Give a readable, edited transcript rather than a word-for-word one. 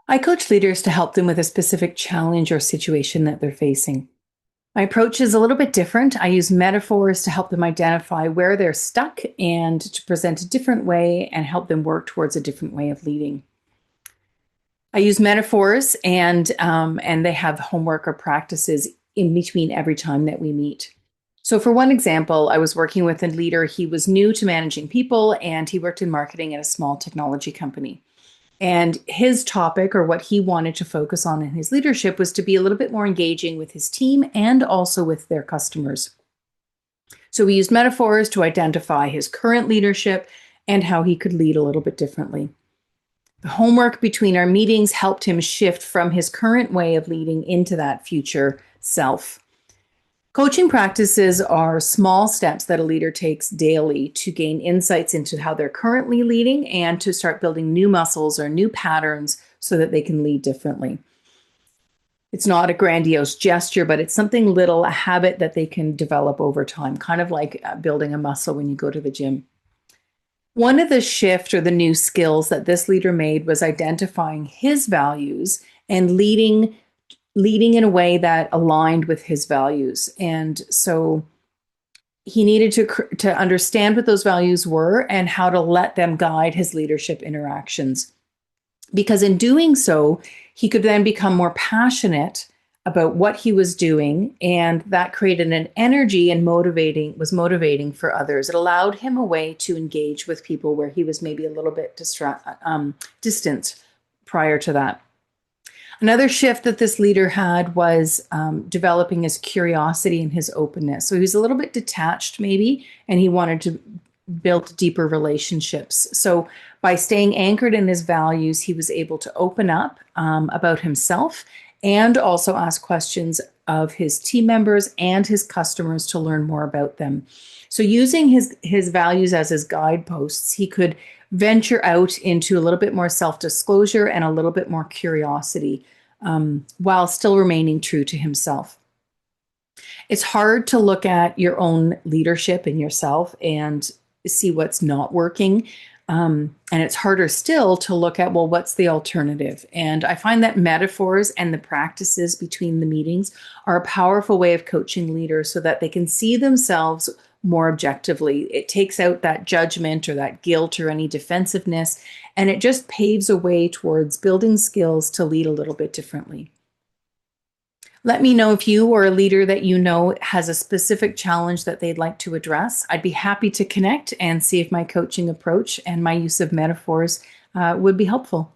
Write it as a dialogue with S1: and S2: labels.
S1: I coach leaders to help them with a specific challenge or situation that they're facing. My approach is a little bit different. I use metaphors to help them identify where they're stuck and to present a different way and help them work towards a different way of leading. I use metaphors and they have homework or practices in between every time that we meet. So for one example, I was working with a leader. He was new to managing people and he worked in marketing at a small technology company. And his topic, or what he wanted to focus on in his leadership, was to be a little bit more engaging with his team and also with their customers. So we used metaphors to identify his current leadership and how he could lead a little bit differently. The homework between our meetings helped him shift from his current way of leading into that future self. Coaching practices are small steps that a leader takes daily to gain insights into how they're currently leading and to start building new muscles or new patterns so that they can lead differently. It's not a grandiose gesture, but it's something little, a habit that they can develop over time, kind of like building a muscle when you go to the gym. One of the shift or the new skills that this leader made was identifying his values and leading in a way that aligned with his values. And so he needed to understand what those values were and how to let them guide his leadership interactions. Because in doing so, he could then become more passionate about what he was doing, and that created an energy and was motivating for others. It allowed him a way to engage with people where he was maybe a little bit distant prior to that. Another shift that this leader had was developing his curiosity and his openness. So he was a little bit detached maybe, and he wanted to build deeper relationships. So by staying anchored in his values, he was able to open up about himself and also ask questions of his team members and his customers to learn more about them. So using his values as his guideposts, he could venture out into a little bit more self-disclosure and a little bit more curiosity while still remaining true to himself. It's hard to look at your own leadership and yourself and see what's not working. And it's harder still to look at, well, what's the alternative? And I find that metaphors and the practices between the meetings are a powerful way of coaching leaders so that they can see themselves more objectively. It takes out that judgment or that guilt or any defensiveness, and it just paves a way towards building skills to lead a little bit differently. Let me know if you or a leader that you know has a specific challenge that they'd like to address. I'd be happy to connect and see if my coaching approach and my use of metaphors would be helpful.